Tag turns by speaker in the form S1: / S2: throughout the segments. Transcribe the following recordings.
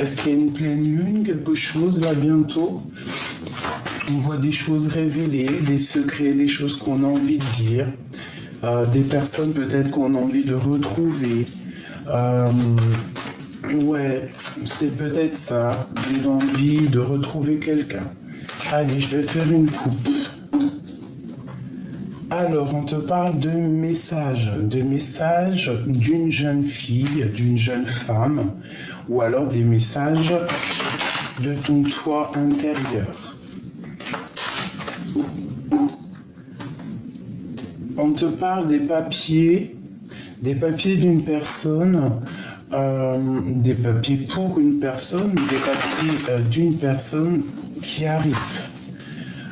S1: Est-ce qu'il y a une pleine lune, quelque chose là bientôt? On voit des choses révélées, des secrets, des choses qu'on a envie de dire, des personnes peut-être qu'on a envie de retrouver. Ouais, c'est peut-être ça, des envies de retrouver quelqu'un. Allez, je vais faire une coupe. Alors, on te parle de messages d'une jeune fille, d'une jeune femme, ou alors des messages de ton toi intérieur. On te parle des papiers d'une personne, des papiers pour une personne, des papiers d'une personne qui arrive.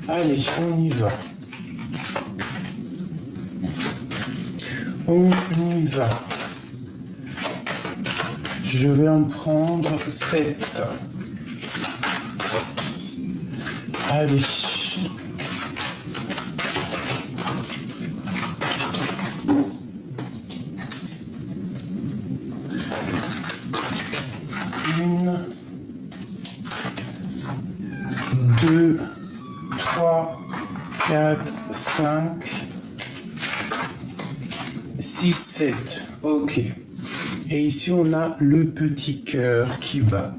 S1: Allez, on y va. On y va. Je vais en prendre 7. Allez. Une, 2, 3, 4, 5, 6, 7. Ok. Et ici, on a le petit cœur qui bat.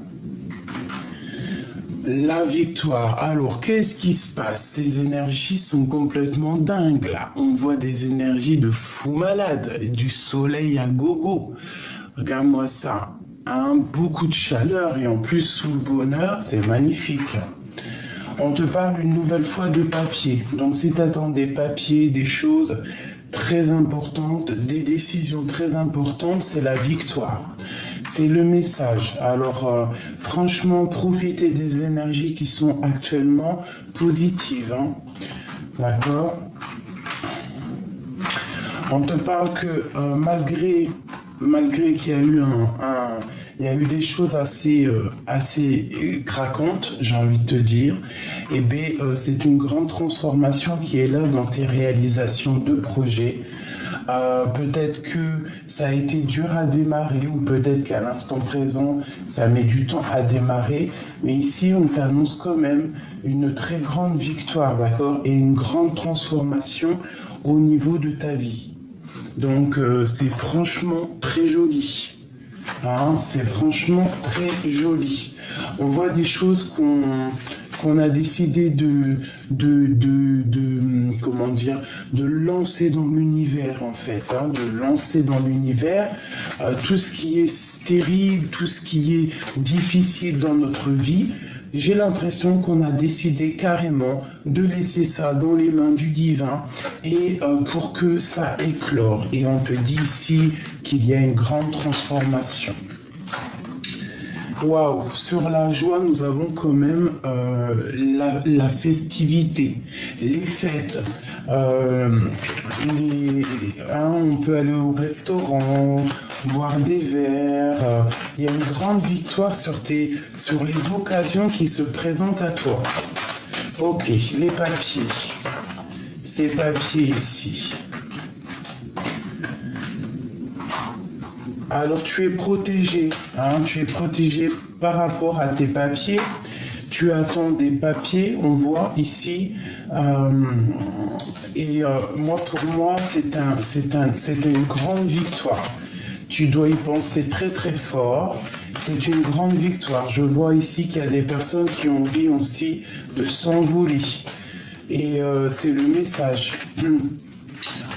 S1: La victoire. Alors, qu'est-ce qui se passe? Ces énergies sont complètement dingues, là. On voit des énergies de fou malade, du soleil à gogo. Regarde-moi ça. Hein, beaucoup de chaleur et en plus sous le bonheur, c'est magnifique. On te parle une nouvelle fois de papier. Donc, si tu attends des papiers, des choses très importantes, des décisions très importantes, c'est la victoire. C'est le message. Alors, franchement, profitez des énergies qui sont actuellement positives. Hein. D'accord? On te parle que malgré qu'il y a eu il y a eu des choses assez craquantes, j'ai envie de te dire, et c'est une grande transformation qui est là dans tes réalisations de projets. Peut-être que ça a été dur à démarrer ou peut-être qu'à l'instant présent, ça met du temps à démarrer. Mais ici, on t'annonce quand même une très grande victoire, d'accord? Et une grande transformation au niveau de ta vie. Donc, c'est franchement très joli. Hein, c'est franchement très joli. On voit des choses qu'on a décidé comment dire, de lancer dans l'univers en fait, hein, de lancer dans l'univers tout ce qui est stérile, tout ce qui est difficile dans notre vie. J'ai l'impression qu'on a décidé carrément de laisser ça dans les mains du divin et pour que ça éclore. Et on te dit ici qu'il y a une grande transformation. Waouh, sur la joie, nous avons quand même la festivité, les fêtes. On peut aller au restaurant, boire des verres. Il y a une grande victoire sur les occasions qui se présentent à toi. Ok, les papiers. Ces papiers ici. Alors tu es protégé, hein, tu es protégé par rapport à tes papiers. Tu attends des papiers, on voit ici. Pour moi, c'est une grande victoire. Tu dois y penser très très fort. C'est une grande victoire. Je vois ici qu'il y a des personnes qui ont envie aussi de s'envoler. Et c'est le message.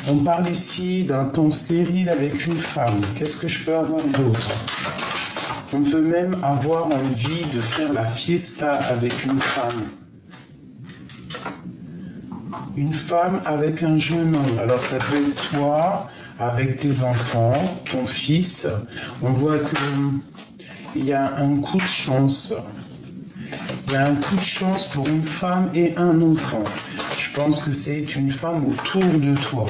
S1: On parle ici d'un temps stérile avec une femme. Qu'est-ce que je peux avoir d'autre? On peut même avoir envie de faire la fiesta avec une femme. Une femme avec un jeune homme. Alors ça peut être toi, avec tes enfants, ton fils. On voit qu'il y a un coup de chance. Il y a un coup de chance pour une femme et un enfant. Je pense que c'est une femme autour de toi.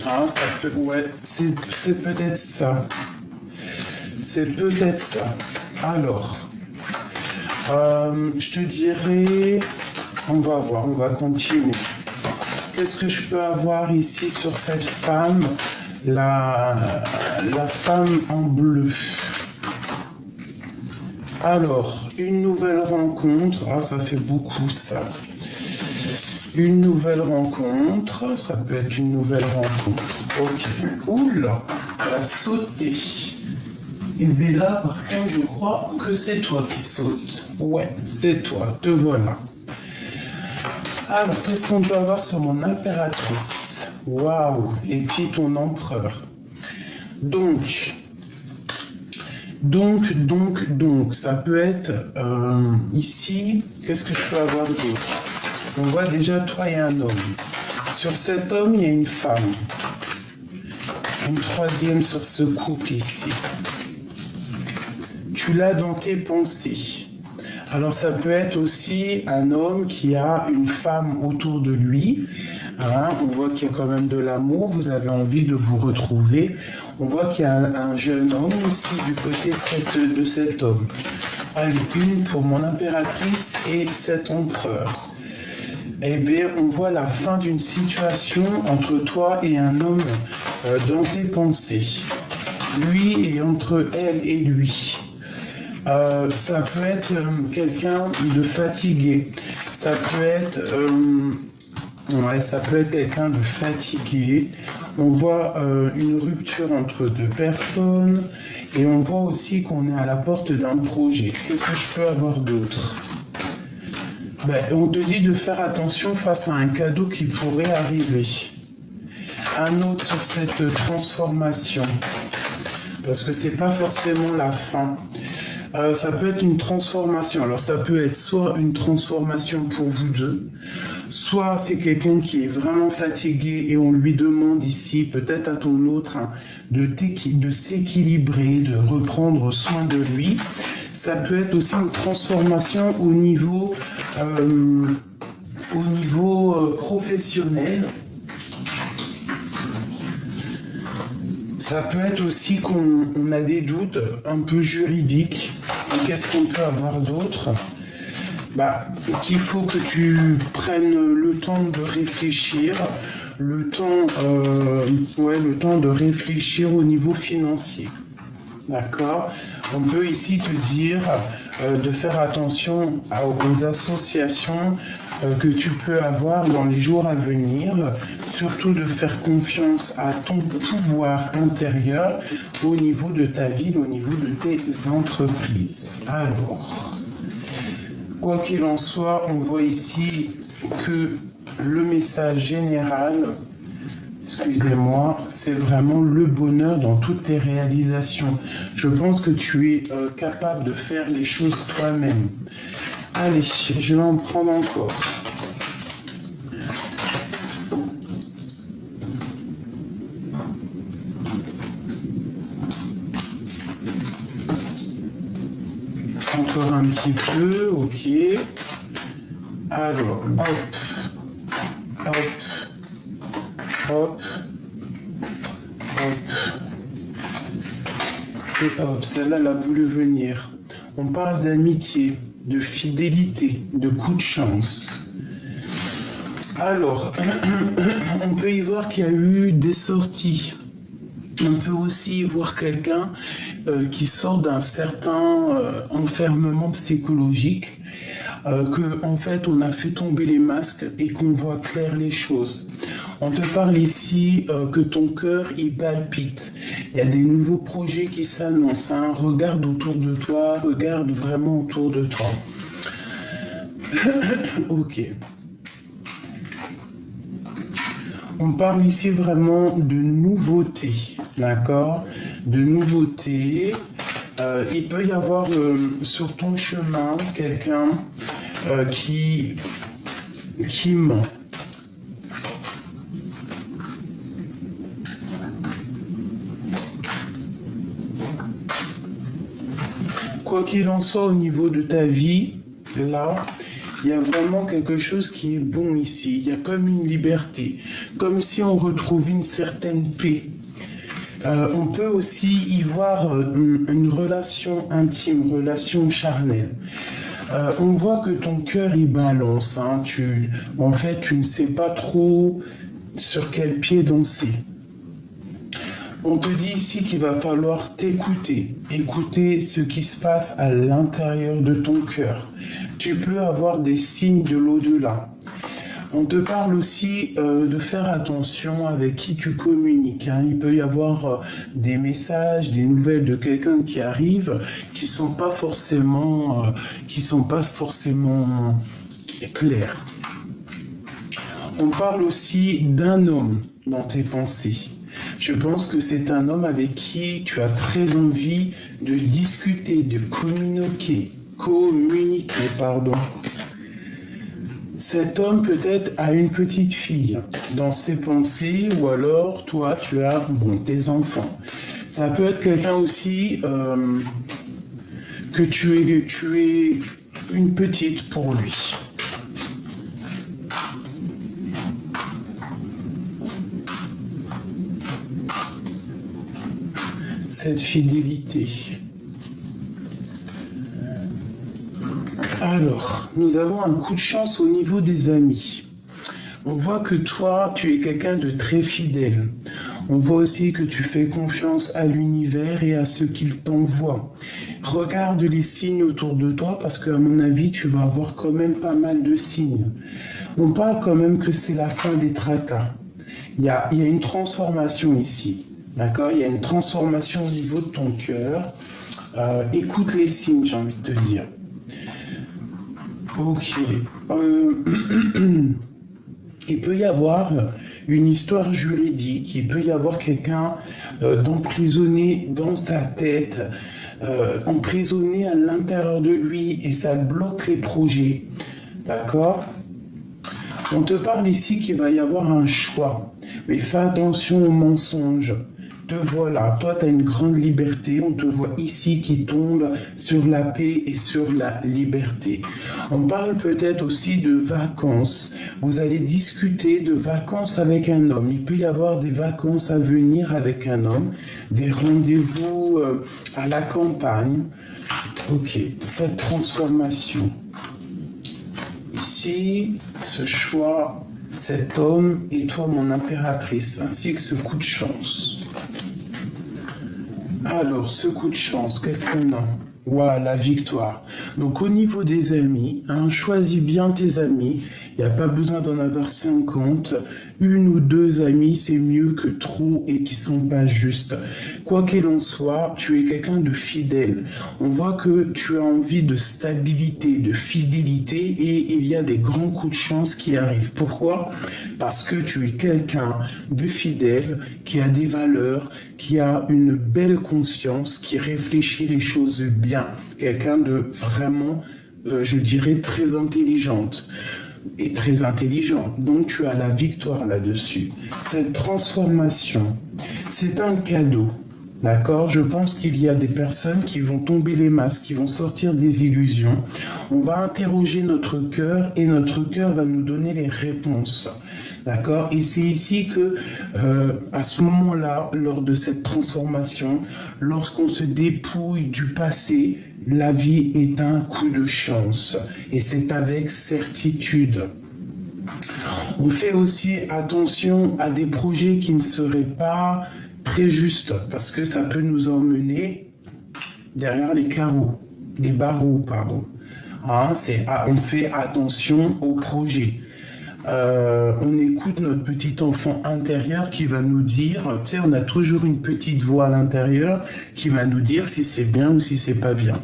S1: Ah, ça peut, ouais, c'est peut-être ça. C'est peut-être ça. Alors, je te dirais, on va voir, on va continuer. Qu'est-ce que je peux avoir ici sur cette femme? la femme en bleu. Alors, une nouvelle rencontre. Ah, ça fait beaucoup, ça. Une nouvelle rencontre. Ça peut être une nouvelle rencontre. Ok. Oula, elle a sauté. Et bien là, par contre, je crois que c'est toi qui sautes. Ouais, c'est toi. Te voilà. Alors, qu'est-ce qu'on peut avoir sur mon impératrice? Waouh. Et puis ton empereur. Donc, ça peut être ici, qu'est-ce que je peux avoir d'autre? On voit déjà toi et un homme. Sur cet homme, il y a une femme. Une troisième sur ce couple ici. Tu l'as dans tes pensées. Alors ça peut être aussi un homme qui a une femme autour de lui. Hein, on voit qu'il y a quand même de l'amour, vous avez envie de vous retrouver. On voit qu'il y a un jeune homme aussi du côté de cet homme. Allez, une pour mon impératrice et cet empereur. Eh bien, on voit la fin d'une situation entre toi et un homme dans tes pensées. Lui et entre elle et lui. Ça peut être quelqu'un de fatigué. Ça peut être... ça peut être quelqu'un de fatigué. On voit une rupture entre deux personnes et on voit aussi qu'on est à la porte d'un projet. Qu'est-ce que je peux avoir d'autre? On te dit de faire attention face à un cadeau qui pourrait arriver. Un autre sur cette transformation. Parce que c'est pas forcément la fin. Ça peut être une transformation. Alors ça peut être soit une transformation pour vous deux, soit c'est quelqu'un qui est vraiment fatigué et on lui demande ici, peut-être à ton autre, hein, de s'équilibrer, de reprendre soin de lui. Ça peut être aussi une transformation au niveau professionnel. Ça peut être aussi qu'on a des doutes un peu juridiques. Et qu'est-ce qu'on peut avoir d'autre? Qu'il faut que tu prennes le temps de réfléchir, le temps de réfléchir au niveau financier. D'accord? On peut ici te dire de faire attention aux associations que tu peux avoir dans les jours à venir, surtout de faire confiance à ton pouvoir intérieur au niveau de ta ville, au niveau de tes entreprises. Alors, quoi qu'il en soit, on voit ici que le message général, excusez-moi, c'est vraiment le bonheur dans toutes tes réalisations. Je pense que tu es capable de faire les choses toi-même. Allez, je vais en prendre encore. Encore un petit peu, ok. Alors, hop, hop, et hop, celle-là, elle a voulu venir. On parle d'amitié, de fidélité, de coup de chance. Alors, on peut y voir qu'il y a eu des sorties. On peut aussi y voir quelqu'un qui sort d'un certain enfermement psychologique, en fait on a fait tomber les masques et qu'on voit clair les choses. On te parle ici que ton cœur il palpite. Il y a des nouveaux projets qui s'annoncent. Hein. Regarde autour de toi, regarde vraiment autour de toi. Ok. On parle ici vraiment de nouveautés, d'accord? De nouveautés. Il peut y avoir sur ton chemin quelqu'un qui ment. Quoi qu'il en soit au niveau de ta vie, là, il y a vraiment quelque chose qui est bon ici. Il y a comme une liberté, comme si on retrouve une certaine paix. On peut aussi y voir une relation intime, relation charnelle. On voit que ton cœur il balance. Hein. En fait, tu ne sais pas trop sur quel pied danser. On te dit ici qu'il va falloir t'écouter, écouter ce qui se passe à l'intérieur de ton cœur. Tu peux avoir des signes de l'au-delà. On te parle aussi de faire attention avec qui tu communiques. Hein. Il peut y avoir des messages, des nouvelles de quelqu'un qui arrive qui sont pas forcément claires. On parle aussi d'un homme dans tes pensées. Je pense que c'est un homme avec qui tu as très envie de discuter, de communiquer. Cet homme peut-être a une petite fille dans ses pensées, ou alors toi tu as tes enfants. Ça peut être quelqu'un aussi que tu es une petite pour lui. Cette fidélité. Alors, nous avons un coup de chance au niveau des amis. On voit que toi, tu es quelqu'un de très fidèle. On voit aussi que tu fais confiance à l'univers et à ce qu'il t'envoie. Regarde les signes autour de toi parce qu'à mon avis, tu vas avoir quand même pas mal de signes. On parle quand même que c'est la fin des tracas. Il y a une transformation ici. D'accord ? Il y a une transformation au niveau de ton cœur. Écoute les signes, j'ai envie de te dire. Ok. Il peut y avoir une histoire juridique. Il peut y avoir quelqu'un d'emprisonné dans sa tête, emprisonné à l'intérieur de lui, et ça bloque les projets. D'accord ? On te parle ici qu'il va y avoir un choix. Mais fais attention aux mensonges. Te voilà, toi tu as une grande liberté, on te voit ici qui tombe sur la paix et sur la liberté. On parle peut-être aussi de vacances. Vous allez discuter de vacances avec un homme. Il peut y avoir des vacances à venir avec un homme, des rendez-vous à la campagne. Ok, cette transformation. Ici, ce choix, cet homme et toi mon impératrice, ainsi que ce coup de chance. Alors, ce coup de chance, qu'est-ce qu'on a ? Waouh, la victoire. Donc, au niveau des amis, choisis bien tes amis. Il n'y a pas besoin d'en avoir 50. Une ou deux amis, c'est mieux que trop et qui sont pas justes. Quoi qu'il en soit, tu es quelqu'un de fidèle. On voit que tu as envie de stabilité, de fidélité, et il y a des grands coups de chance qui arrivent. Pourquoi ? Parce que tu es quelqu'un de fidèle, qui a des valeurs, qui a une belle conscience, qui réfléchit les choses bien. Quelqu'un de vraiment, je dirais, très intelligente. Et très intelligent. Donc tu as la victoire là-dessus. Cette transformation, c'est un cadeau. D'accord ? Je pense qu'il y a des personnes qui vont tomber les masques, qui vont sortir des illusions. On va interroger notre cœur et notre cœur va nous donner les réponses. D'accord ? Et c'est ici que, à ce moment-là, lors de cette transformation, lorsqu'on se dépouille du passé, la vie est un coup de chance. Et c'est avec certitude. On fait aussi attention à des projets qui ne seraient pas très justes, parce que ça peut nous emmener derrière les barreaux, pardon. On fait attention aux projets. On écoute notre petit enfant intérieur qui va nous dire, tu sais, on a toujours une petite voix à l'intérieur qui va nous dire si c'est bien ou si c'est pas bien.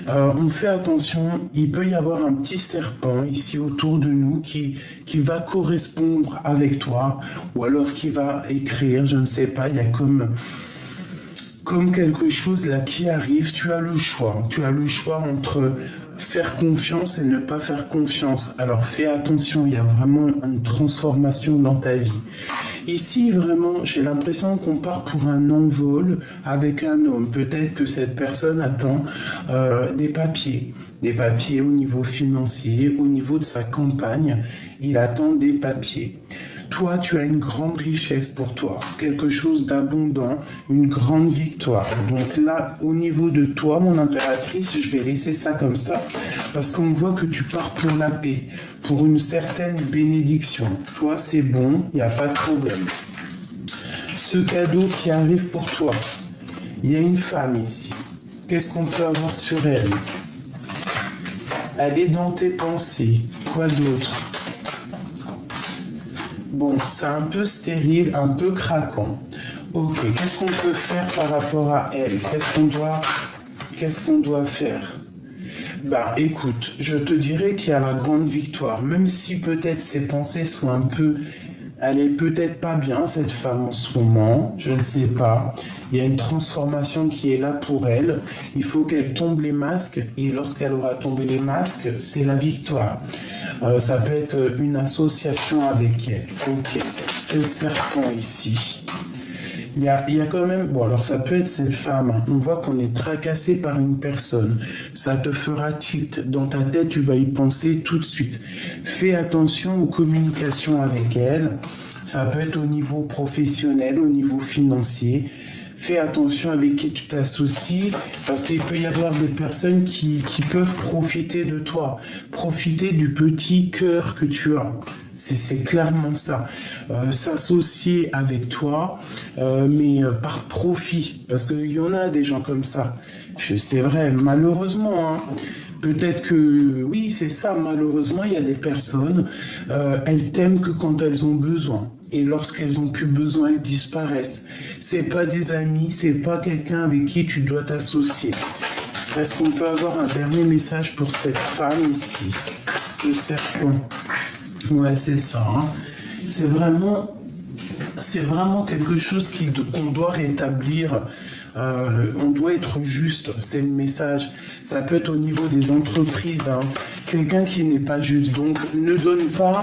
S1: On fait attention, il peut y avoir un petit serpent ici autour de nous qui va correspondre avec toi, ou alors qui va écrire, je ne sais pas, il y a comme quelque chose là qui arrive. Tu as le choix entre faire confiance et ne pas faire confiance. Alors fais attention, il y a vraiment une transformation dans ta vie. Ici, vraiment, j'ai l'impression qu'on part pour un envol avec un homme. Peut-être que cette personne attend des papiers au niveau financier, au niveau de sa campagne. Il attend des papiers. Toi, tu as une grande richesse pour toi, quelque chose d'abondant, une grande victoire. Donc là, au niveau de toi, mon impératrice, je vais laisser ça comme ça, parce qu'on voit que tu pars pour la paix, pour une certaine bénédiction. Toi, c'est bon, il n'y a pas de problème. ce cadeau qui arrive pour toi. Il y a une femme ici. Qu'est-ce qu'on peut avoir sur elle? Elle est dans tes pensées. Quoi d'autre? Bon, c'est un peu stérile, un peu craquant. Ok, qu'est-ce qu'on peut faire par rapport à elle? Qu'est-ce qu'on doit faire? Bah écoute, je te dirais qu'il y a la grande victoire, même si peut-être ses pensées sont un peu... Elle est peut-être pas bien, cette femme, en ce moment, je ne sais pas. Il y a une transformation qui est là pour elle. Il faut qu'elle tombe les masques, et lorsqu'elle aura tombé les masques, c'est la victoire. Ça peut être une association avec elle. Ok, c'est le serpent ici. Il y a quand même... Bon, alors ça peut être cette femme. On voit qu'on est tracassé par une personne. Ça te fera tilt. Dans ta tête, tu vas y penser tout de suite. Fais attention aux communications avec elle. Ça peut être au niveau professionnel, au niveau financier. Fais attention avec qui tu t'associes, parce qu'il peut y avoir des personnes qui peuvent profiter de toi. Profiter du petit cœur que tu as. C'est clairement ça. S'associer avec toi, mais par profit. Parce qu'il y en a des gens comme ça. C'est vrai, malheureusement. Hein. Peut-être que, oui, c'est ça, malheureusement, il y a des personnes, elles t'aiment que quand elles ont besoin. Et lorsqu'elles ont plus besoin, elles disparaissent. C'est pas des amis, c'est pas quelqu'un avec qui tu dois t'associer. Est-ce qu'on peut avoir un dernier message pour cette femme ici? Ce serpent. Ouais, c'est ça. Hein. C'est vraiment quelque chose qu'on doit rétablir. On doit être juste. C'est le message. Ça peut être au niveau des entreprises. Hein. Quelqu'un qui n'est pas juste. Donc, ne donne pas.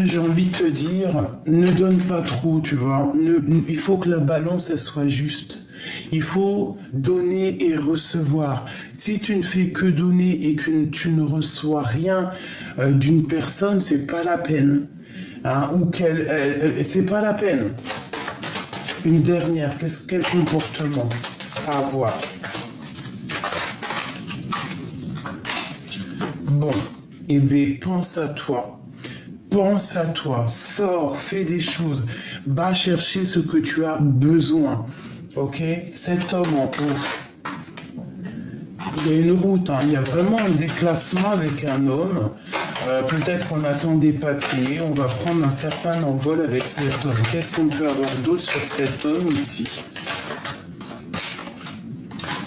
S1: J'ai envie de te dire, ne donne pas trop, tu vois. Il faut que la balance elle soit juste. Il faut donner et recevoir. Si tu ne fais que donner et que tu ne reçois rien d'une personne, c'est pas la peine. Hein, ou c'est pas la peine. Une dernière, quel comportement à avoir? Bon, eh bien, pense à toi. Pense à toi, sors, fais des choses, va chercher ce que tu as besoin. Ok? Cet homme en haut, il y a une route, hein. Il y a vraiment un déplacement avec un homme. Peut-être qu'on attend des papiers, on va prendre un certain envol avec cet homme. Qu'est-ce qu'on peut avoir d'autre sur cet homme ici?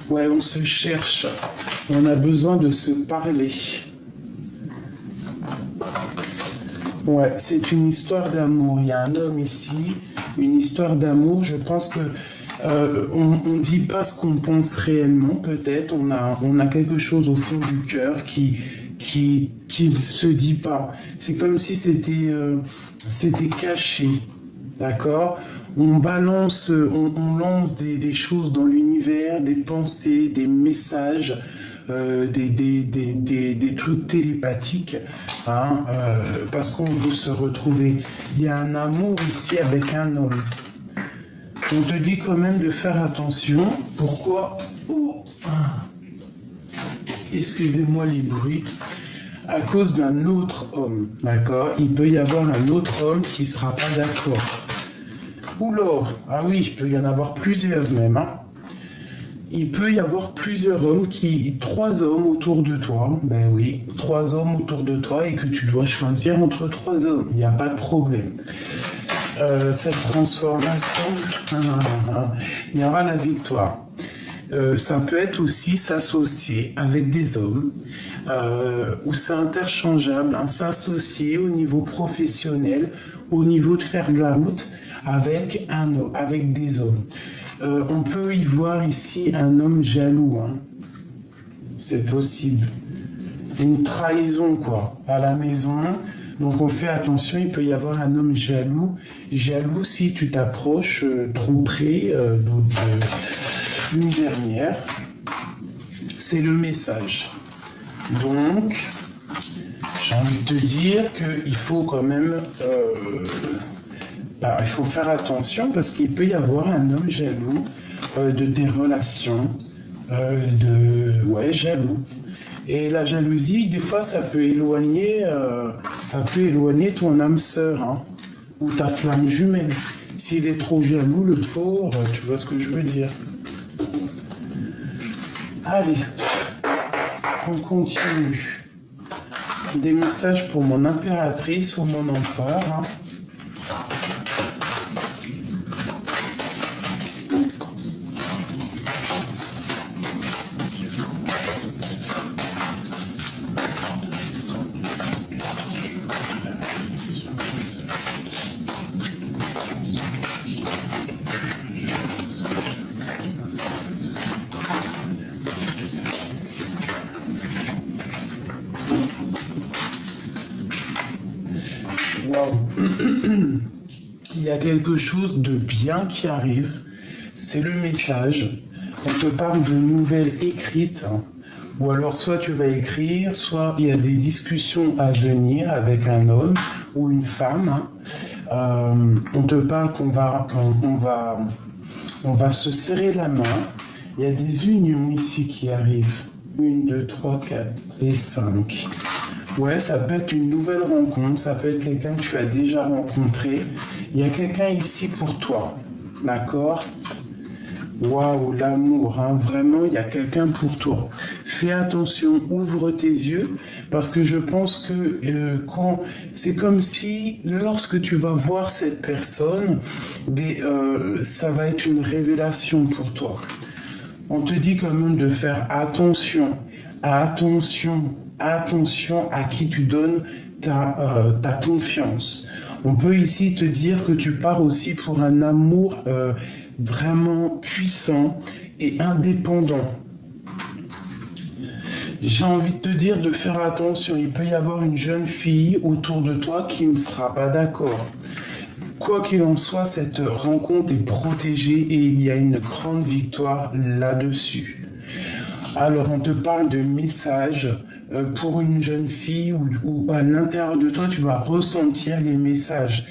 S1: Ouais, on se cherche, on a besoin de se parler. Ouais, c'est une histoire d'amour. Il y a un homme ici, une histoire d'amour. Je pense que on dit pas ce qu'on pense réellement. Peut-être on a quelque chose au fond du cœur qui ne se dit pas. C'est comme si c'était caché, d'accord? On balance, on lance des choses dans l'univers, des pensées, des messages. Des trucs télépathiques, hein, parce qu'on veut se retrouver. Il y a un amour ici avec un homme. On te dit quand même de faire attention. Pourquoi? Excusez-moi les bruits. À cause d'un autre homme, d'accord? Il peut y avoir un autre homme qui ne sera pas d'accord. Oula, ah oui, il peut y en avoir plusieurs même, hein. Il peut y avoir plusieurs hommes, 3 hommes autour de toi. Ben oui, 3 hommes autour de toi et que tu dois choisir entre 3 hommes. Il n'y a pas de problème. Cette transformation, il y aura la victoire. Ça peut être aussi s'associer avec des hommes, où c'est interchangeable, hein, s'associer au niveau professionnel, au niveau de faire de la route avec des hommes. On peut y voir ici un homme jaloux, hein. C'est possible. Une trahison, quoi, à la maison. Donc on fait attention, il peut y avoir un homme jaloux. Jaloux si tu t'approches trop près. Une dernière, c'est le message. Donc, j'ai envie de te dire qu'il faut quand même... il faut faire attention parce qu'il peut y avoir un homme jaloux de tes relations, jaloux. Et la jalousie, des fois, ça peut éloigner ton âme sœur. Hein. ou ta flamme jumelle. S'il est trop jaloux, le pauvre, tu vois ce que je veux dire. Allez, on continue. Des messages pour mon impératrice ou mon empereur. Hein. Il y a quelque chose de bien qui arrive, c'est le message. On te parle de nouvelles écrites, hein. Ou alors soit tu vas écrire, soit il y a des discussions à venir avec un homme ou une femme. Hein. On te parle on va se serrer la main. Il y a des unions ici qui arrivent. 1, 2, 3, 4 et 5. Ouais, ça peut être une nouvelle rencontre, ça peut être quelqu'un que tu as déjà rencontré. Il y a quelqu'un ici pour toi, d'accord? Waouh, l'amour, hein, vraiment, il y a quelqu'un pour toi. Fais attention, ouvre tes yeux, parce que je pense que c'est comme si, lorsque tu vas voir cette personne, ça va être une révélation pour toi. On te dit quand même de faire attention à qui tu donnes ta confiance. On peut ici te dire que tu pars aussi pour un amour vraiment puissant et indépendant. J'ai envie de te dire de faire attention. Il peut y avoir une jeune fille autour de toi qui ne sera pas d'accord. Quoi qu'il en soit, cette rencontre est protégée et il y a une grande victoire là-dessus. Alors, on te parle de messages pour une jeune fille ou à l'intérieur de toi, tu vas ressentir les messages.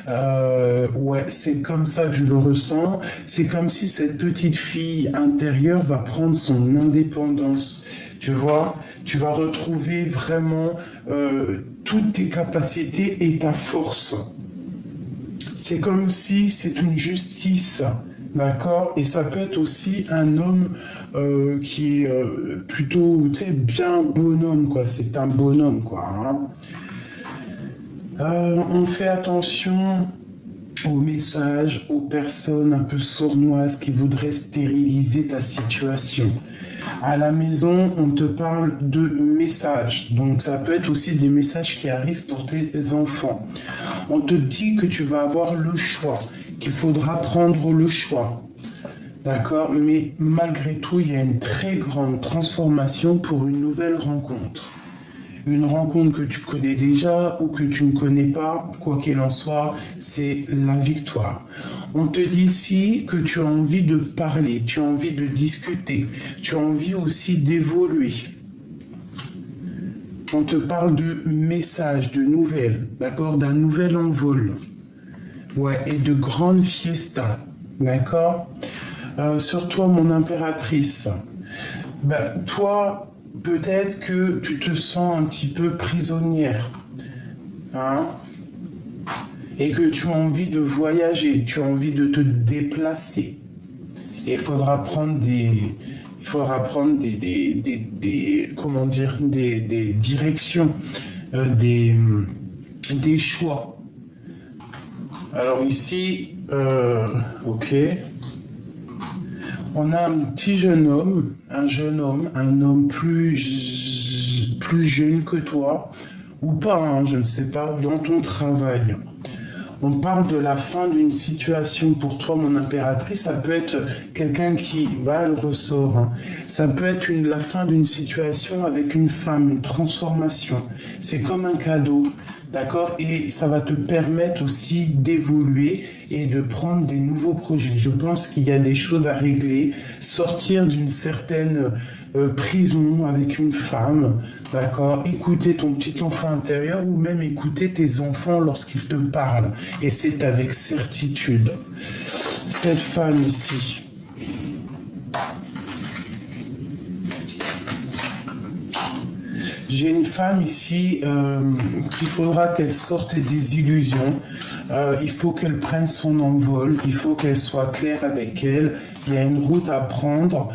S1: Ouais, c'est comme ça que je le ressens. C'est comme si cette petite fille intérieure va prendre son indépendance. Tu vois, tu vas retrouver vraiment toutes tes capacités et ta force. C'est comme si c'est une justice. D'accord? Et ça peut être aussi un homme qui est plutôt, tu sais, bien bonhomme, quoi. C'est un bonhomme, quoi. Hein. On fait attention aux messages, aux personnes un peu sournoises qui voudraient stériliser ta situation. À la maison, on te parle de messages. Donc, ça peut être aussi des messages qui arrivent pour tes enfants. On te dit que tu vas avoir le choix, qu'il faudra prendre le choix. D'accord? Mais malgré tout, il y a une très grande transformation pour une nouvelle rencontre. Une rencontre que tu connais déjà ou que tu ne connais pas, quoi qu'il en soit, c'est la victoire. On te dit ici que tu as envie de parler, tu as envie de discuter, tu as envie aussi d'évoluer. On te parle de messages, de nouvelles, d'accord, d'un nouvel envol. Ouais, et de grandes fiestas, d'accord. Sur toi, mon impératrice, toi, peut-être que tu te sens un petit peu prisonnière, hein, et que tu as envie de voyager, tu as envie de te déplacer. Et il faudra prendre des comment dire, des directions, des choix. Alors ici, ok. On a un petit jeune homme, un homme plus jeune que toi, ou pas, hein, je ne sais pas, dans ton travail. On parle de la fin d'une situation pour toi, mon impératrice. Ça peut être quelqu'un qui, le ressort. Hein. Ça peut être la fin d'une situation avec une femme, une transformation. C'est comme un cadeau, d'accord? Et ça va te permettre aussi d'évoluer et de prendre des nouveaux projets. Je pense qu'il y a des choses à régler, sortir d'une certaine prison avec une femme, d'accord? Écouter ton petit enfant intérieur ou même écouter tes enfants lorsqu'ils te parlent. Et c'est avec certitude. Cette femme ici, j'ai une femme ici qu'il faudra qu'elle sorte des illusions. il faut qu'elle prenne son envol, il faut qu'elle soit claire avec elle. Il y a une route à prendre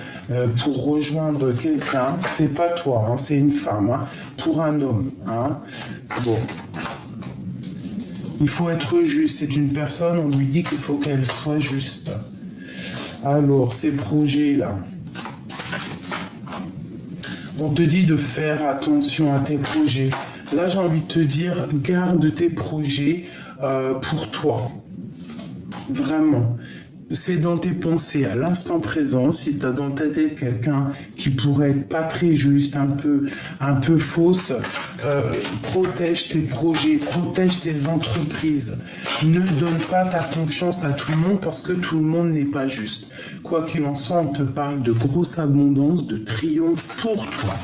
S1: pour rejoindre quelqu'un. C'est pas toi, hein, c'est une femme, hein, pour un homme. Hein. Bon. Il faut être juste. C'est une personne, on lui dit qu'il faut qu'elle soit juste. Alors, ces projets-là. On te dit de faire attention à tes projets. Là, j'ai envie de te dire, garde tes projets pour toi. Vraiment. C'est dans tes pensées à l'instant présent. Si tu as dans ta tête quelqu'un qui pourrait être pas très juste, un peu fausse, protège tes projets, protège tes entreprises. Ne donne pas ta confiance à tout le monde parce que tout le monde n'est pas juste. Quoi qu'il en soit, on te parle de grosse abondance, de triomphe pour toi.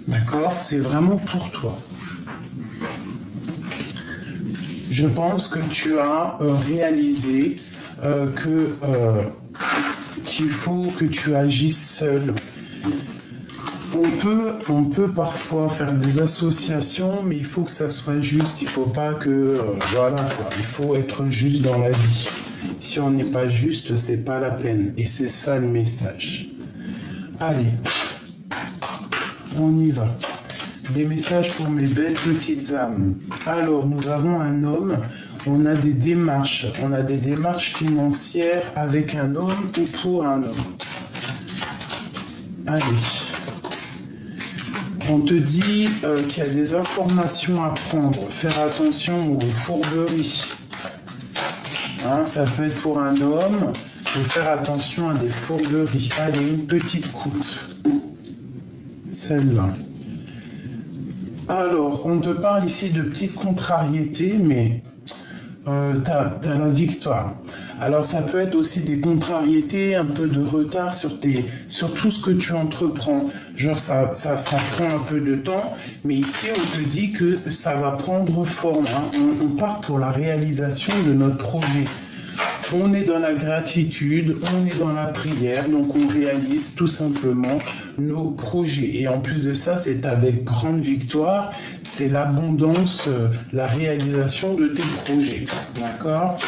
S1: D'accord? C'est vraiment pour toi. Je pense que tu as réalisé qu'il faut que tu agisses seul. On peut parfois faire des associations, mais il faut que ça soit juste. Il faut pas que voilà quoi. Il faut être juste dans la vie. Si on n'est pas juste, c'est pas la peine. Et c'est ça le message. Allez, on y va. Des messages pour mes belles petites âmes. Alors, nous avons un homme. On a des démarches financières avec un homme ou pour un homme. Allez. On te dit qu'il y a des informations à prendre. Faire attention aux fourberies. Hein, ça peut être pour un homme. Il faut faire attention à des fourberies. Allez, une petite coupe. Celle-là. Alors, on te parle ici de petites contrariétés, mais t'as la victoire. Alors ça peut être aussi des contrariétés, un peu de retard sur tout ce que tu entreprends. Genre ça prend un peu de temps, mais ici on te dit que ça va prendre forme. Hein. On part pour la réalisation de notre projet. On est dans la gratitude, on est dans la prière, donc on réalise tout simplement nos projets. Et en plus de ça, c'est avec grande victoire, c'est l'abondance, la réalisation de tes projets. D'accord ?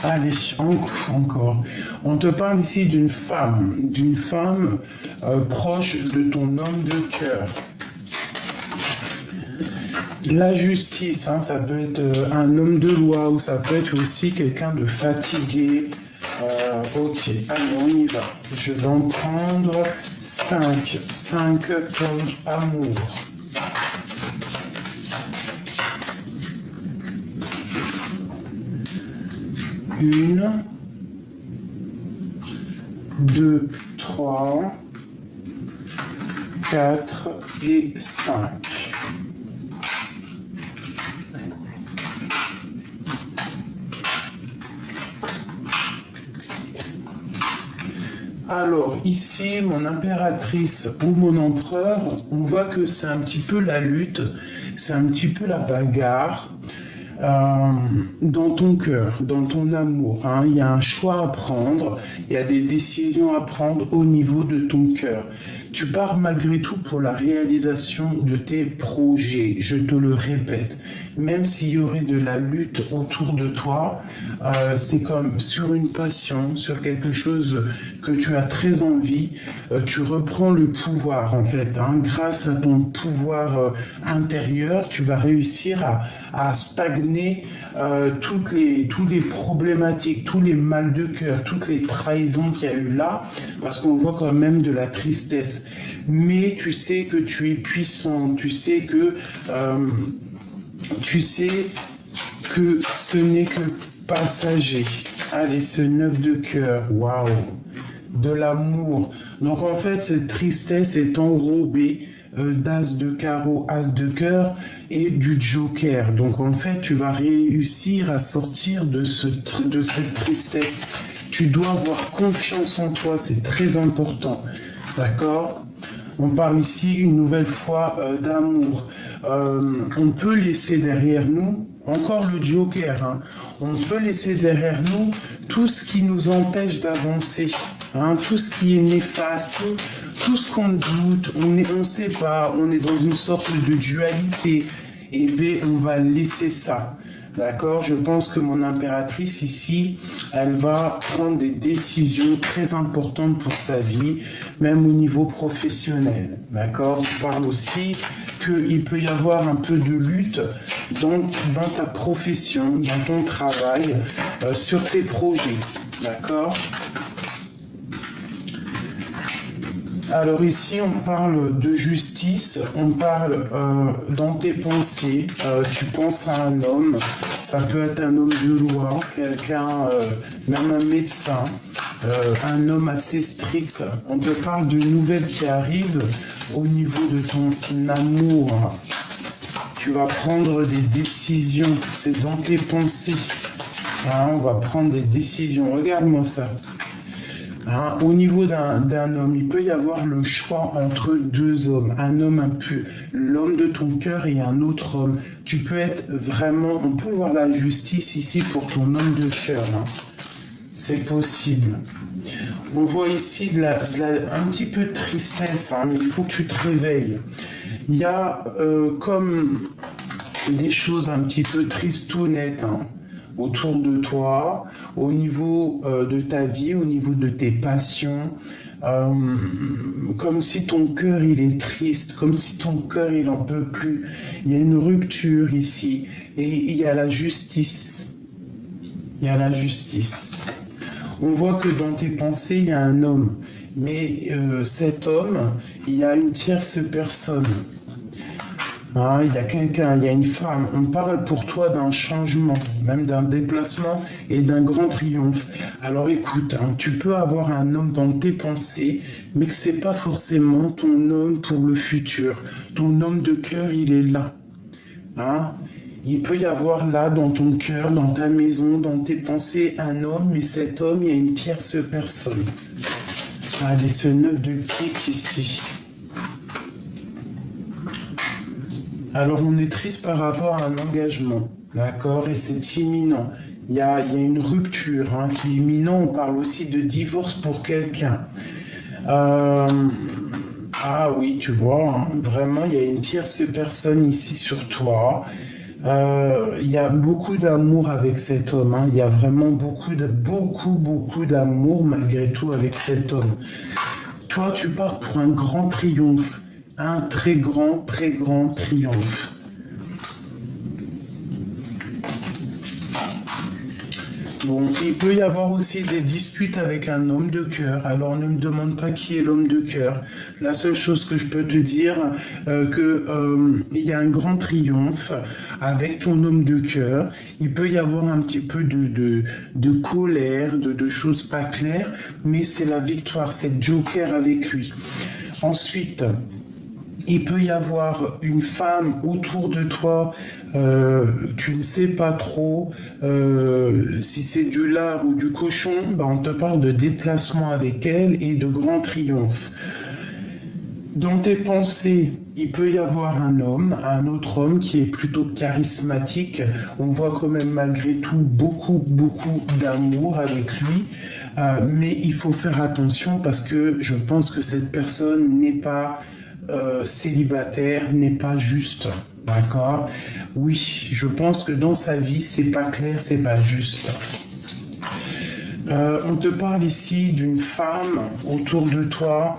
S1: Allez, encore. On te parle ici d'une femme proche de ton homme de cœur. La justice, hein, ça peut être un homme de loi ou ça peut être aussi quelqu'un de fatigué. Ok, allez, on y va. Je vais en prendre 5. 5 comme amour. Une, 2, 3, 4 et 5. Alors ici, mon impératrice ou mon empereur, on voit que c'est un petit peu la lutte, c'est un petit peu la bagarre dans ton cœur, dans ton amour. Hein. Il y a un choix à prendre, il y a des décisions à prendre au niveau de ton cœur. Tu pars malgré tout pour la réalisation de tes projets, je te le répète. Même s'il y aurait de la lutte autour de toi, c'est comme sur une passion, sur quelque chose que tu as très envie, tu reprends le pouvoir en fait. Hein. Grâce à ton pouvoir intérieur, tu vas réussir à stagner toutes les problématiques, tous les mal de cœur, toutes les trahisons qu'il y a eu là, parce qu'on voit quand même de la tristesse. Mais tu sais que tu es puissant, tu sais que ce n'est que passager. Allez, ce 9 de cœur, waouh, de l'amour. Donc en fait, cette tristesse est enrobée d'as de carreau, as de cœur et du joker. Donc en fait, tu vas réussir à sortir de cette tristesse. Tu dois avoir confiance en toi, c'est très important. D'accord ? On parle ici une nouvelle fois d'amour. On peut laisser derrière nous, encore le joker, hein, on peut laisser derrière nous tout ce qui nous empêche d'avancer, hein, tout ce qui est néfaste, tout ce qu'on doute, on ne sait pas, on est dans une sorte de dualité, et bien on va laisser ça. D'accord? Je pense que mon impératrice ici, elle va prendre des décisions très importantes pour sa vie, même au niveau professionnel. D'accord? Je parle aussi qu'il peut y avoir un peu de lutte dans ta profession, dans ton travail, sur tes projets. D'accord? Alors ici, on parle de justice, on parle dans tes pensées, tu penses à un homme, ça peut être un homme de loi, quelqu'un, même un médecin, un homme assez strict. On te parle d'une nouvelle qui arrive au niveau de ton amour. Tu vas prendre des décisions, c'est dans tes pensées. Hein, on va prendre des décisions, regarde-moi ça. Hein, au niveau d'un homme, il peut y avoir le choix entre deux hommes. Un homme un peu, l'homme de ton cœur et un autre homme. Tu peux être vraiment, on peut voir la justice ici pour ton homme de cœur. Hein. C'est possible. On voit ici un petit peu de tristesse, hein, mais il faut que tu te réveilles. Il y a comme des choses un petit peu tristounettes, hein, autour de toi, au niveau de ta vie, au niveau de tes passions, comme si ton cœur il est triste, comme si ton cœur il en peut plus. Il y a une rupture ici et il y a la justice. Il y a la justice. On voit que dans tes pensées il y a un homme, mais cet homme, il y a une tierce personne. Hein, il y a quelqu'un, il y a une femme. On parle pour toi d'un changement, même d'un déplacement et d'un grand triomphe. Alors écoute, hein, tu peux avoir un homme dans tes pensées, mais que c'est pas forcément ton homme pour le futur. Ton homme de cœur, il est là. Hein? Il peut y avoir là, dans ton cœur, dans ta maison, dans tes pensées, un homme, mais cet homme, il y a une tierce personne. Allez, ce 9 de pique ici. Alors, on est triste par rapport à un engagement, d'accord? Et c'est imminent. Il y a une rupture hein, qui est imminente. On parle aussi de divorce pour quelqu'un. Ah oui, tu vois, hein, vraiment, il y a une tierce personne ici sur toi. Il y a beaucoup d'amour avec cet homme. Hein. Il y a vraiment beaucoup d'amour malgré tout avec cet homme. Toi, tu pars pour un grand triomphe. Un très grand triomphe. Bon, il peut y avoir aussi des disputes avec un homme de cœur. Alors ne me demande pas qui est l'homme de cœur. La seule chose que je peux te dire, il y a un grand triomphe avec ton homme de cœur. Il peut y avoir un petit peu de colère, de choses pas claires, mais c'est la victoire, c'est le joker avec lui. Ensuite, il peut y avoir une femme autour de toi, tu ne sais pas trop si c'est du lard ou du cochon, ben on te parle de déplacement avec elle et de grand triomphe. Dans tes pensées, il peut y avoir un autre homme qui est plutôt charismatique. On voit quand même malgré tout beaucoup d'amour avec lui. Mais il faut faire attention parce que je pense que cette personne n'est pas célibataire, n'est pas juste. D'accord? Oui, je pense que dans sa vie, c'est pas clair, c'est pas juste. On te parle ici d'une femme autour de toi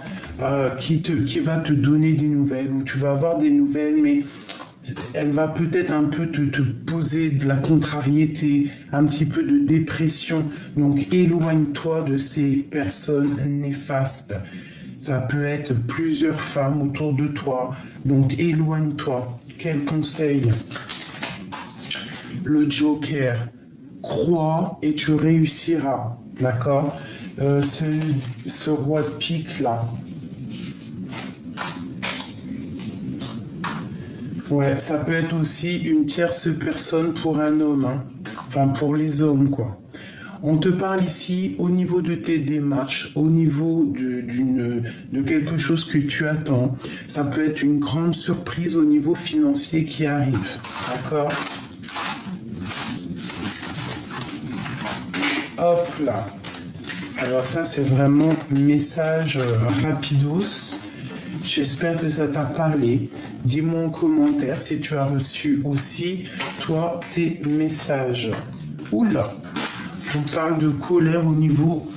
S1: qui va te donner des nouvelles, ou tu vas avoir des nouvelles, mais elle va peut-être un peu te poser de la contrariété, un petit peu de dépression. Donc éloigne-toi de ces personnes néfastes. Ça peut être plusieurs femmes autour de toi. Donc éloigne-toi. Quel conseil? Le joker. Crois et tu réussiras. D'accord? Ce roi de pique là. Ouais, ça peut être aussi une tierce personne pour un homme. Hein. Enfin, pour les hommes, quoi. On te parle ici au niveau de tes démarches, au niveau de quelque chose que tu attends. Ça peut être une grande surprise au niveau financier qui arrive. D'accord? Hop là. Alors ça, c'est vraiment un message rapidos. J'espère que ça t'a parlé. Dis-moi en commentaire si tu as reçu aussi, toi, tes messages. Oula, on parle de colère au niveau,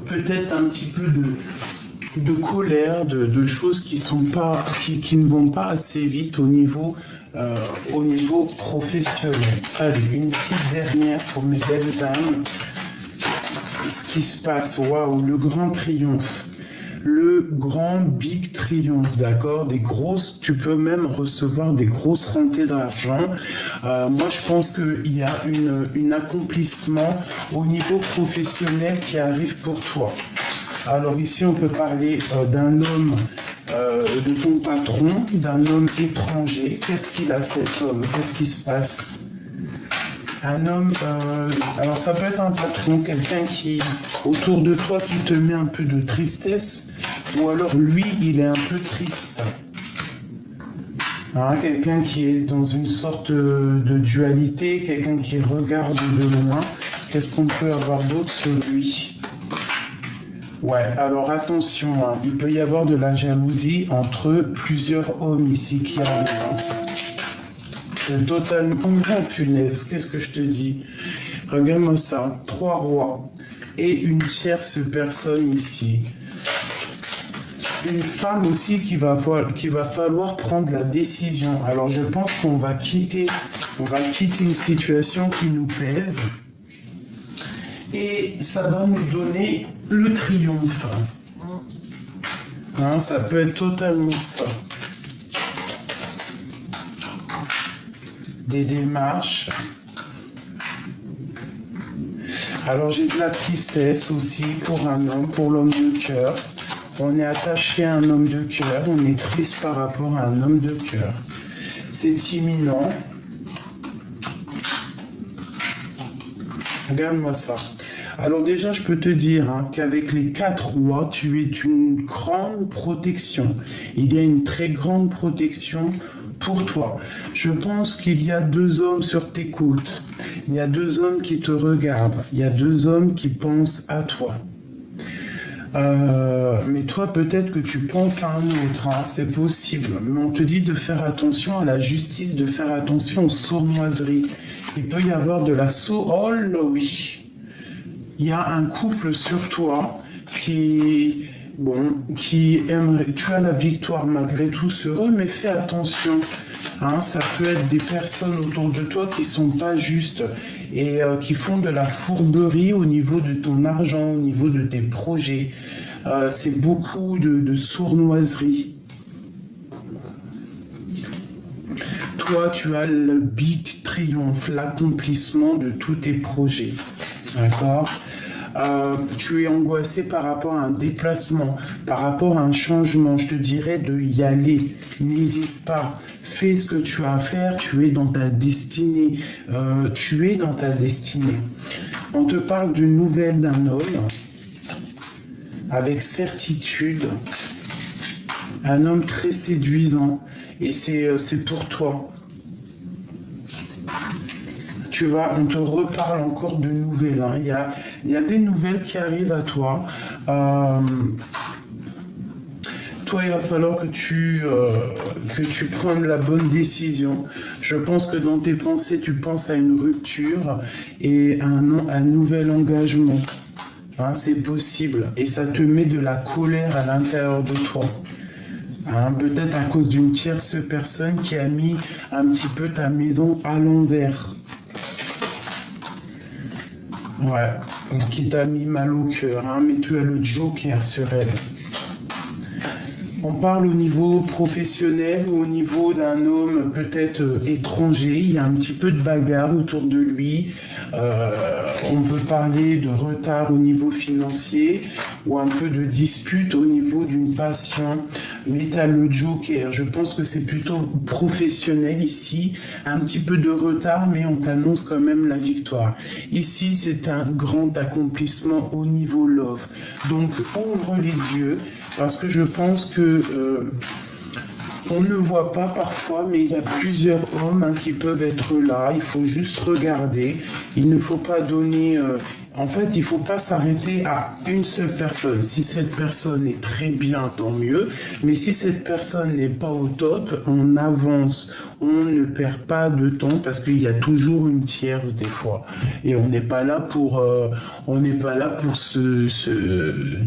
S1: peut-être un petit peu de colère, de choses qui ne vont pas assez vite au niveau professionnel. Allez, une petite dernière pour mes belles âmes. Ce qui se passe, waouh, le grand triomphe. Le grand big triomphe, d'accord? Tu peux même recevoir des grosses rentrées d'argent. Moi, je pense qu'il y a un accomplissement au niveau professionnel qui arrive pour toi. Alors ici, on peut parler d'un homme, de ton patron, d'un homme étranger. Qu'est-ce qu'il a, cet homme? Qu'est-ce qui se passe? Un homme, alors ça peut être un patron, quelqu'un qui, autour de toi, qui te met un peu de tristesse, ou alors lui, il est un peu triste. Hein, quelqu'un qui est dans une sorte de dualité, quelqu'un qui regarde de loin. Qu'est-ce qu'on peut avoir d'autre sur lui? Ouais, alors attention, hein, il peut y avoir de la jalousie entre plusieurs hommes ici qui arrivent. C'est totalement... Oh, punaise, qu'est-ce que je te dis? Regarde-moi ça, 3 rois et une tierce personne ici. Une femme aussi qu'il va falloir prendre la décision. Alors je pense qu'on va quitter une situation qui nous pèse. Et ça va nous donner le triomphe. Hein, ça peut être totalement ça. Des démarches. Alors j'ai de la tristesse aussi pour un homme, pour l'homme de cœur. On est attaché à un homme de cœur, on est triste par rapport à un homme de cœur. C'est imminent. Regarde-moi ça. Alors déjà, je peux te dire qu'avec les 4 rois, tu es une grande protection. Il y a une très grande protection pour toi. Je pense qu'il y a 2 hommes sur tes côtes. Il y a 2 hommes qui te regardent. Il y a 2 hommes qui pensent à toi. Mais toi, peut-être que tu penses à un autre, c'est possible. Mais on te dit de faire attention à la justice, de faire attention aux sournoiseries. Il peut y avoir de la Oh là oui. Il y a un couple sur toi qui aimerait... Tu as la victoire malgré tout sur eux, mais fais attention. Ça peut être des personnes autour de toi qui sont pas justes et qui font de la fourberie au niveau de ton argent, au niveau de tes projets. C'est beaucoup de sournoiserie. Toi, tu as le big triomphe, l'accomplissement de tous tes projets. D'accord? Tu es angoissé par rapport à un déplacement, par rapport à un changement. Je te dirais de y aller. N'hésite pas. Fais ce que tu as à faire. Tu es dans ta destinée. On te parle d'une nouvelle d'un homme avec certitude. Un homme très séduisant. Et c'est pour toi. On te reparle encore de nouvelles. Il y a des nouvelles qui arrivent à toi. Toi, il va falloir que tu prennes la bonne décision. Je pense que dans tes pensées, tu penses à une rupture et un nouvel engagement. C'est possible. Et ça te met de la colère à l'intérieur de toi. Peut-être à cause d'une tierce personne qui a mis un petit peu ta maison à l'envers. Ouais, qui t'a mis mal au cœur, mais tu as le joker sur elle. On parle au niveau professionnel ou au niveau d'un homme peut-être étranger. Il y a un petit peu de bagarre autour de lui. On peut parler de retard au niveau financier ou un peu de dispute au niveau d'une passion. Mais tu as le joker. Je pense que c'est plutôt professionnel ici. Un petit peu de retard, mais on t'annonce quand même la victoire. Ici, c'est un grand accomplissement au niveau love. Donc, ouvre les yeux. Parce que je pense que on ne voit pas parfois, mais il y a plusieurs hommes qui peuvent être là. Il faut juste regarder. Il ne faut pas donner En fait, il ne faut pas s'arrêter à une seule personne. Si cette personne est très bien, tant mieux. Mais si cette personne n'est pas au top, on avance. On ne perd pas de temps parce qu'il y a toujours une tierce des fois. Et on n'est pas là pour,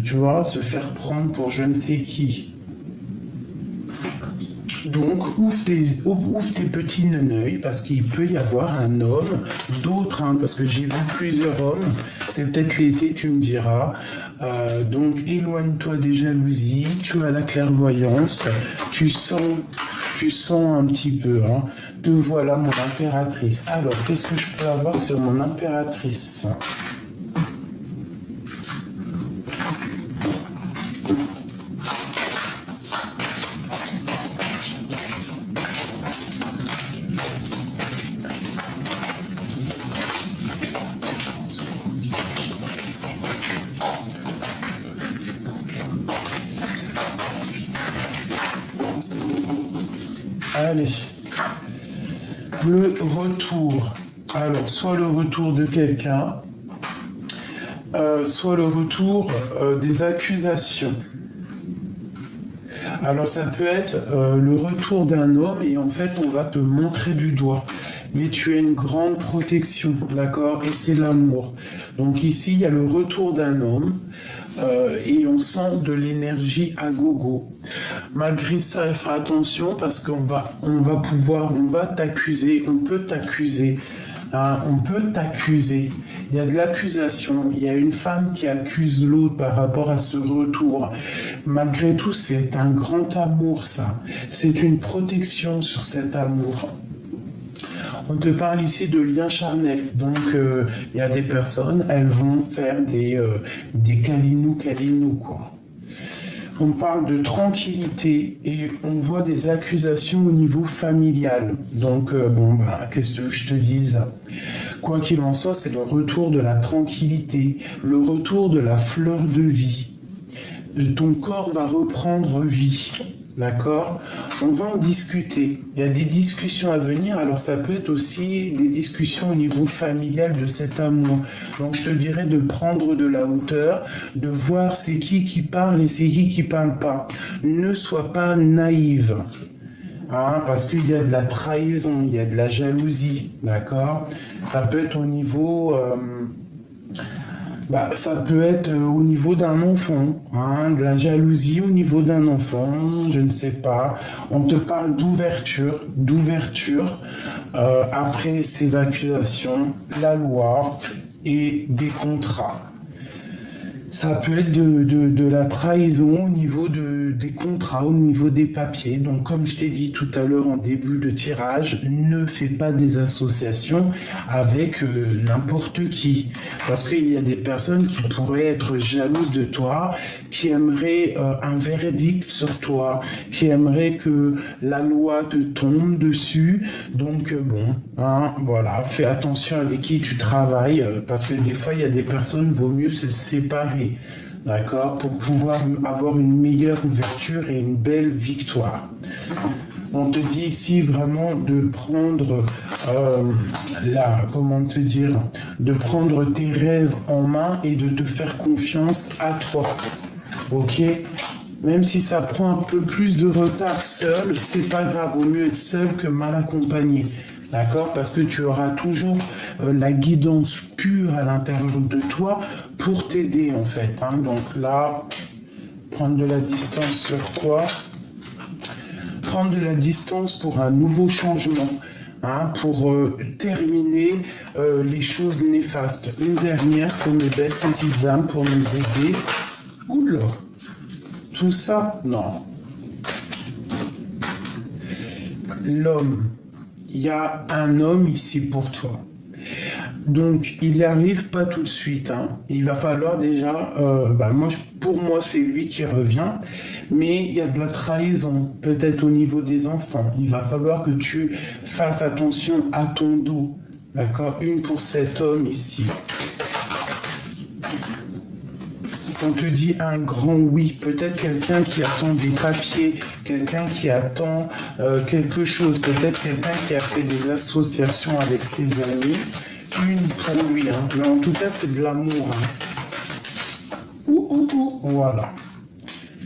S1: tu vois, se faire prendre pour je ne sais qui. Donc, ouvre tes petits neneuils parce qu'il peut y avoir un homme, d'autres, hein, parce que j'ai vu plusieurs hommes. C'est peut-être l'été, tu me diras. Donc, éloigne-toi des jalousies. Tu as la clairvoyance. Tu sens un petit peu. Hein. Te voilà, mon impératrice. Alors, qu'est-ce que je peux avoir sur mon impératrice ? Allez, le retour. Alors, soit le retour de quelqu'un, soit le retour des accusations. Alors, ça peut être le retour d'un homme et en fait, on va te montrer du doigt. Mais tu as une grande protection, d'accord? Et c'est l'amour. Donc ici, il y a le retour d'un homme. Et on sent de l'énergie à gogo. Malgré ça, il faut faire attention parce qu'on va t'accuser, on peut t'accuser. Hein, on peut t'accuser. Il y a de l'accusation. Il y a une femme qui accuse l'autre par rapport à ce retour. Malgré tout, c'est un grand amour, ça. C'est une protection sur cet amour. On te parle ici de lien charnel. Donc, il y a des personnes, elles vont faire des câlinous, quoi. On parle de tranquillité et on voit des accusations au niveau familial. Donc, qu'est-ce que je te dise ? Quoi qu'il en soit, c'est le retour de la tranquillité, le retour de la fleur de vie. Ton corps va reprendre vie. D'accord? On va en discuter. Il y a des discussions à venir, alors ça peut être aussi des discussions au niveau familial de cet amour. Donc je te dirais de prendre de la hauteur, de voir c'est qui parle et c'est qui parle pas. Ne sois pas naïve. Hein, parce qu'il y a de la trahison, il y a de la jalousie. D'accord? Ça peut être au niveau... ça peut être au niveau d'un enfant, hein, de la jalousie au niveau d'un enfant, je ne sais pas. On te parle d'ouverture, après ces accusations, la loi et des contrats. Ça peut être de la trahison au niveau des contrats, au niveau des papiers. Donc, comme je t'ai dit tout à l'heure en début de tirage, ne fais pas des associations avec n'importe qui. Parce qu'il y a des personnes qui pourraient être jalouses de toi, qui aimeraient un verdict sur toi, qui aimeraient que la loi te tombe dessus. Donc, voilà, fais attention avec qui tu travailles, parce que des fois, il y a des personnes, vaut mieux se séparer. D'accord, pour pouvoir avoir une meilleure ouverture et une belle victoire. On te dit ici vraiment de prendre de prendre tes rêves en main et de te faire confiance à toi. Ok? Même si ça prend un peu plus de retard seul, c'est pas grave, vaut mieux être seul que mal accompagné. D'accord? Parce que tu auras toujours la guidance pure à l'intérieur de toi pour t'aider en fait. Hein. Donc là, prendre de la distance sur quoi? Prendre de la distance pour un nouveau changement. Hein, pour terminer les choses néfastes. Une dernière pour mes belles petites âmes pour nous aider. Oula! Tout ça? Non. L'homme. Il y a un homme ici pour toi. Donc, il n'arrive pas tout de suite. Hein. Il va falloir déjà... pour moi, c'est lui qui revient. Mais il y a de la trahison, peut-être au niveau des enfants. Il va falloir que tu fasses attention à ton dos. D'accord? Une pour cet homme ici. On te dit un grand oui, peut-être quelqu'un qui attend des papiers, quelqu'un qui attend quelque chose, peut-être quelqu'un qui a fait des associations avec ses amis, une pour lui. Hein. Mais en tout cas, c'est de l'amour. Hein. Voilà.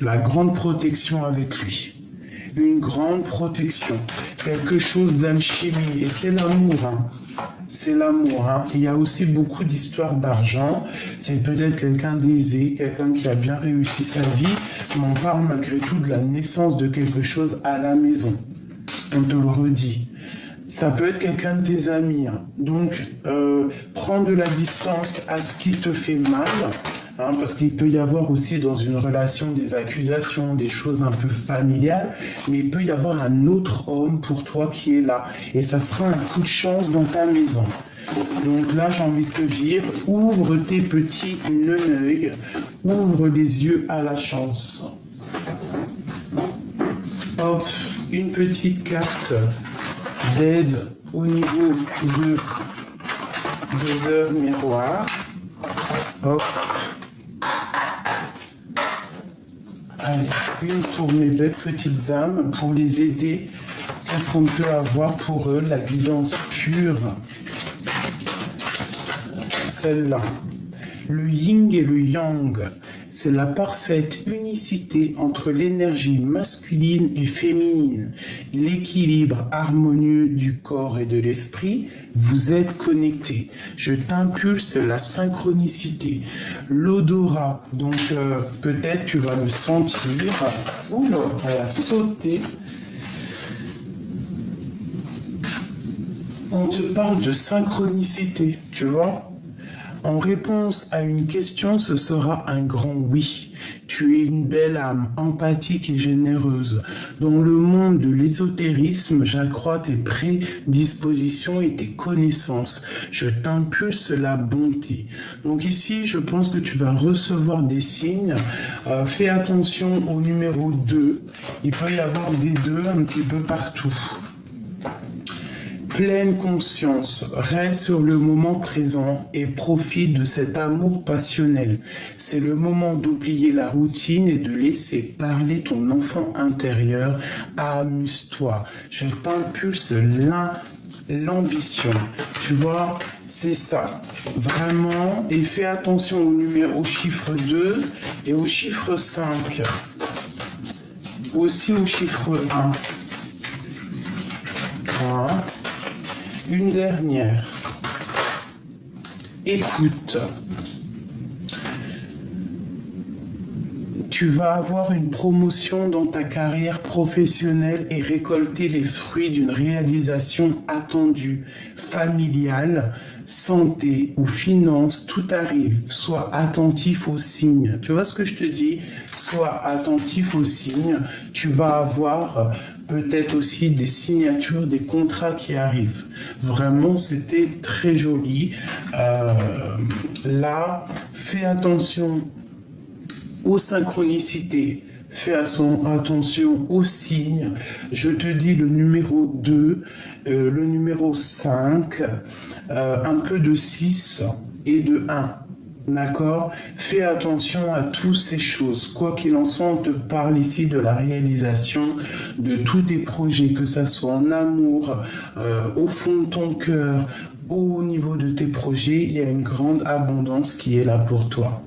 S1: La grande protection avec lui. Une grande protection. Quelque chose d'alchimie. Et c'est l'amour. Hein. C'est l'amour. Hein. Il y a aussi beaucoup d'histoires d'argent. C'est peut-être quelqu'un d'aisé, quelqu'un qui a bien réussi sa vie. Mais on parle malgré tout de la naissance de quelque chose à la maison. On te le redit. Ça peut être quelqu'un de tes amis. Hein. Donc, prends de la distance à ce qui te fait mal. Hein, parce qu'il peut y avoir aussi dans une relation des accusations, des choses un peu familiales, mais il peut y avoir un autre homme pour toi qui est là. Et ça sera un coup de chance dans ta maison. Donc là, j'ai envie de te dire, ouvre tes petits neneuils, ouvre les yeux à la chance. Hop, une petite carte d'aide au niveau des heures miroirs. Hop. Allez, une pour mes belles petites âmes, pour les aider. Qu'est-ce qu'on peut avoir pour eux? La guidance pure. Celle-là. Le yin et le yang. C'est la parfaite unicité entre l'énergie masculine et féminine, l'équilibre harmonieux du corps et de l'esprit. Vous êtes connectés. Je t'impulse la synchronicité, l'odorat. Donc peut-être tu vas me sentir. Oula, elle a sauté. On te parle de synchronicité, tu vois? En réponse à une question, ce sera un grand oui. Tu es une belle âme, empathique et généreuse. Dans le monde de l'ésotérisme, j'accrois tes prédispositions et tes connaissances. Je t'impulse la bonté. Donc ici, je pense que tu vas recevoir des signes. Fais attention au numéro 2. Il peut y avoir des 2 un petit peu partout. Pleine conscience, reste sur le moment présent et profite de cet amour passionnel. C'est le moment d'oublier la routine et de laisser parler ton enfant intérieur. Amuse-toi. Je t'impulse l'ambition. Tu vois, c'est ça. Vraiment. Et fais attention au chiffre 2 et au chiffre 5. Aussi au chiffre 1. Voilà. Une dernière. Écoute. Tu vas avoir une promotion dans ta carrière professionnelle et récolter les fruits d'une réalisation attendue, familiale, santé ou finance, tout arrive. Sois attentif aux signes. Tu vois ce que je te dis? Sois attentif aux signes. Tu vas avoir peut-être aussi des signatures, des contrats qui arrivent. Vraiment, c'était très joli. Là, fais attention aux synchronicités. Fais attention aux signes. Je te dis le numéro 2, le numéro 5, un peu de 6 et de 1. D'accord? Fais attention à toutes ces choses. Quoi qu'il en soit, on te parle ici de la réalisation de tous tes projets, que ça soit en amour, au fond de ton cœur, au niveau de tes projets. Il y a une grande abondance qui est là pour toi.